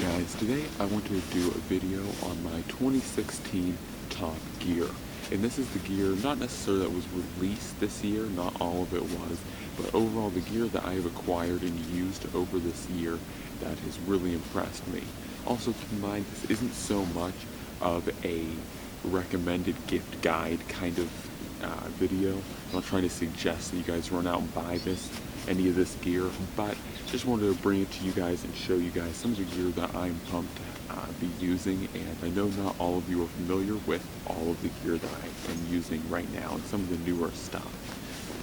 Guys, today I want to do a video on my 2016 top gear. And this is the gear, not necessarily that was released this year, not all of it was, but overall the gear that I have acquired and used over this year that has really impressed me. Also keep in mind, this isn't so much of a recommended gift guide kind of video. I'm not trying to suggest that you guys run out and buy any of this gear, but just wanted to bring it to you guys and show you guys some of the gear that I'm pumped to be using. And I know not all of you are familiar with all of the gear that I am using right now and some of the newer stuff.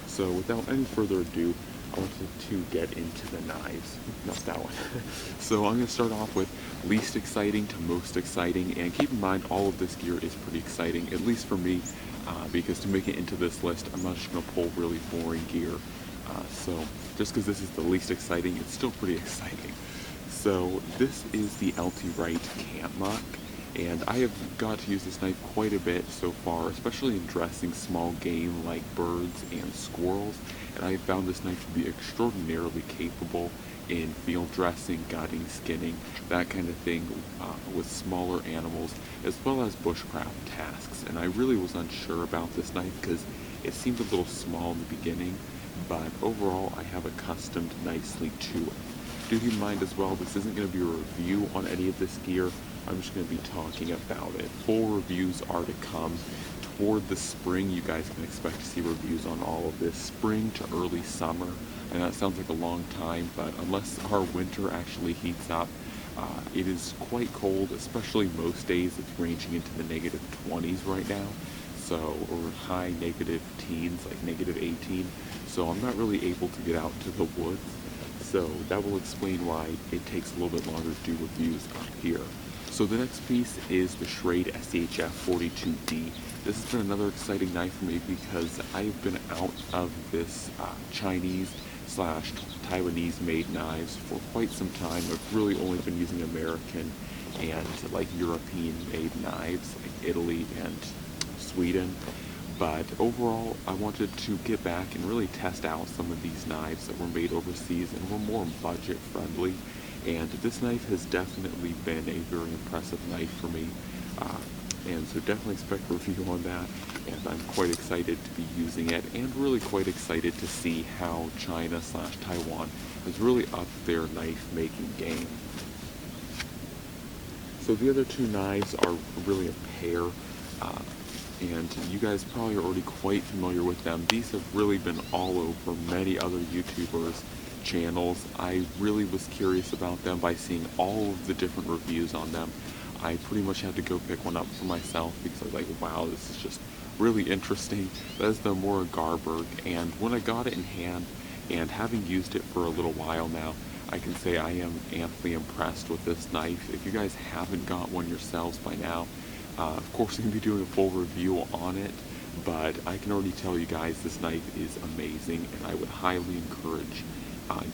So without any further ado, I wanted to get into the knives. Not that one. So I'm going to start off with least exciting to most exciting, and keep in mind all of this gear is pretty exciting, at least for me, because to make it into this list, I'm not just going to pull really boring gear. So just because this is the least exciting, it's still pretty exciting. So this is the LT Wright Camp Muck, and I have got to use this knife quite a bit so far, especially in dressing small game like birds and squirrels, and I have found this knife to be extraordinarily capable in field dressing, gutting, skinning, that kind of thing with smaller animals, as well as bushcraft tasks. And I really was unsure about this knife because it seemed a little small in the beginning, but overall I have accustomed nicely to it. Do keep in mind as well, this isn't going to be a review on any of this gear. I'm just going to be talking about it. Full reviews are to come toward the spring. You guys can expect to see reviews on all of this, spring to early summer. And that sounds like a long time, but unless our winter actually heats up, it is quite cold, especially most days. It's ranging into the negative 20s right now, so, or high negative teens, like negative 18. So I'm not really able to get out to the woods. So that will explain why it takes a little bit longer to do reviews up here. So the next piece is the Schrade SHF 42D. This has been another exciting knife for me because I've been out of this Chinese/Taiwanese made knives for quite some time. I've really only been using American and like European made knives, like Italy and Sweden. But overall, I wanted to get back and really test out some of these knives that were made overseas and were more budget friendly. And this knife has definitely been a very impressive knife for me. And so definitely expect a review on that. And I'm quite excited to be using it, and really quite excited to see how China/Taiwan has really upped their knife making game. So the other two knives are really a pair. And you guys probably are already quite familiar with them. These have really been all over many other YouTubers' channels. I really was curious about them by seeing all of the different reviews on them. I pretty much had to go pick one up for myself because I was like, wow, this is just really interesting. That is the Mora Garberg, and when I got it in hand, and having used it for a little while now, I can say I am amply impressed with this knife. If you guys haven't got one yourselves by now, of course I'm going to be doing a full review on it, but I can already tell you guys this knife is amazing, and I would highly encourage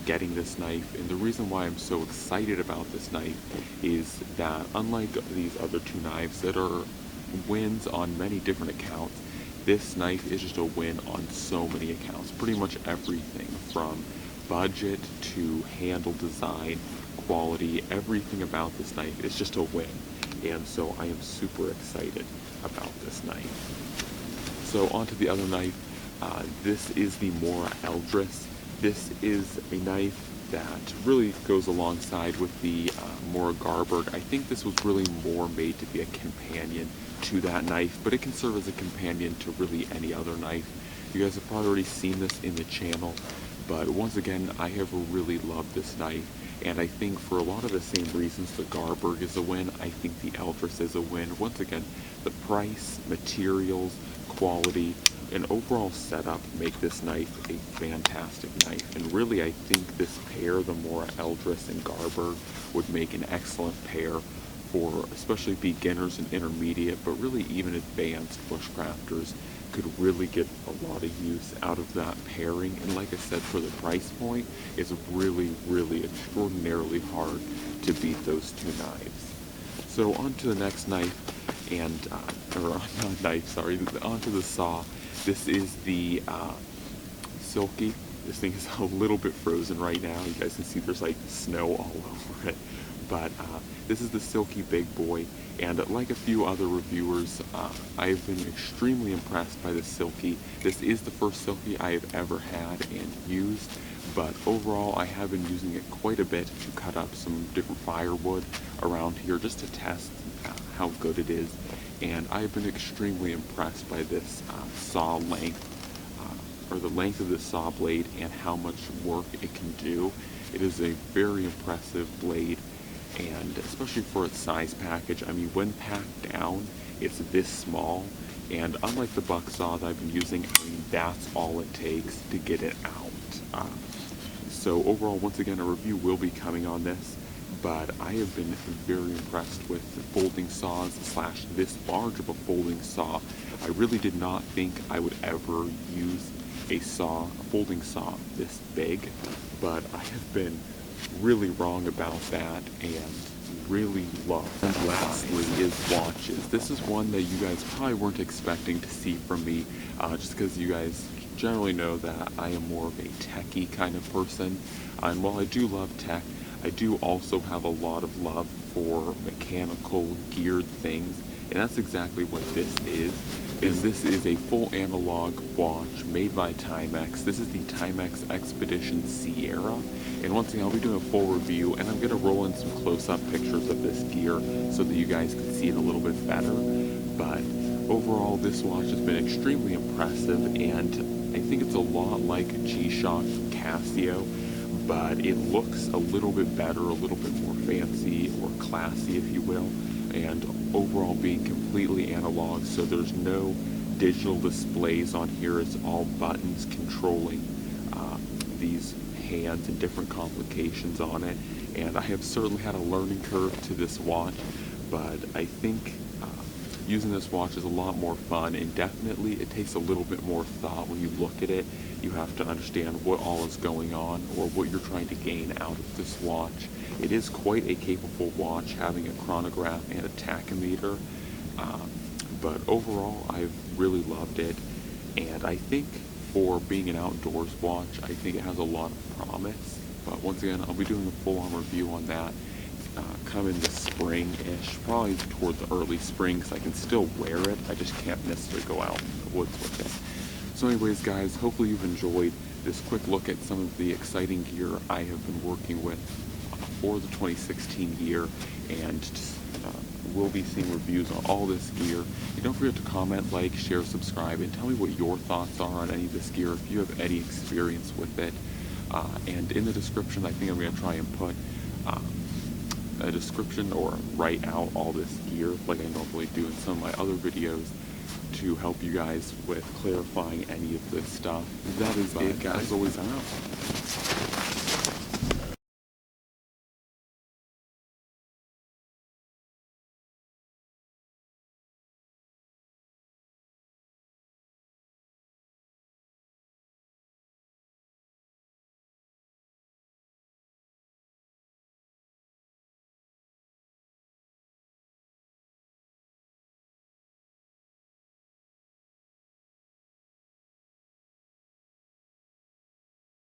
getting this knife. And the reason why I'm so excited about this knife is that unlike these other two knives that are wins on many different accounts, this knife is just a win on so many accounts. Pretty much everything from budget to handle design, quality, everything about this knife is just a win. And so I am super excited about this knife. So onto the other knife. This is the Mora Eldris. This is a knife that really goes alongside with the Mora Garberg. I think this was really more made to be a companion to that knife, but it can serve as a companion to really any other knife. You guys have probably already seen this in the channel, but once again, I have really loved this knife. And I think for a lot of the same reasons the Garberg is a win, I think the Eldris is a win. Once again, the price, materials, quality, and overall setup make this knife a fantastic knife. And really, I think this pair, the Mora Eldris and Garberg, would make an excellent pair for especially beginners and intermediate, but really even advanced bushcrafters could really get a lot of use out of that pairing. And like I said, for the price point, it's really, really extraordinarily hard to beat those two knives. So on to the next knife, and, or not knife, sorry, onto the saw. This is the Silky. This thing is a little bit frozen right now. You guys can see there's like snow all over it. but this is the Silky Big Boy, and like a few other reviewers, I've been extremely impressed by the Silky. This is the first Silky I have ever had and used, but overall I have been using it quite a bit to cut up some different firewood around here just to test how good it is, and I've been extremely impressed by this saw length, or the length of the saw blade and how much work it can do. It is a very impressive blade, and especially for its size package. I mean, when packed down, it's this small, and unlike the buck saw that I've been using, I mean, that's all it takes to get it out. So overall, once again, a review will be coming on this, but I have been very impressed with the folding saws slash this large of a folding saw. I really did not think I would ever use a folding saw this big, but I have been really wrong about that and really love. And lastly is watches. This is one that you guys probably weren't expecting to see from me, just because you guys generally know that I am more of a techie kind of person, and while I do love tech, I do also have a lot of love for mechanical geared things, and that's exactly what this is. This is a full analog watch made by Timex. This is the Timex Expedition Sierra, and once again I'll be doing a full review, and I'm going to roll in some close-up pictures of this gear so that you guys can see it a little bit better. But overall, this watch has been extremely impressive, and I think it's a lot like G-Shock Casio, but it looks a little bit better, a little bit more fancy or classy, if you will, and overall being completely analog, so there's no digital displays on here. It's all buttons controlling these hands and different complications on it, and I have certainly had a learning curve to this watch, but I think using this watch is a lot more fun, and definitely it takes a little bit more thought when you look at it. You have to understand what all is going on or what you're trying to gain out of this watch. It is quite a capable watch, having a chronograph and a tachometer, but overall I've really loved it, and I think for being an outdoors watch, I think it has a lot of promise. But once again, I'll be doing a full-on review on that come in the spring-ish, probably toward the early spring, because I can still wear it, I just can't necessarily go out in the woods with it. So anyways guys, hopefully you've enjoyed this quick look at some of the exciting gear I have been working with for the 2016 year, and we'll be seeing reviews on all this gear. And don't forget to comment, like, share, subscribe, and tell me what your thoughts are on any of this gear, if you have any experience with it. And in the description, I think I'm going to try and put a description or write out all this gear like I normally do in some of my other videos to help you guys with clarifying any of this stuff. That is it, guys. As always, I'm out.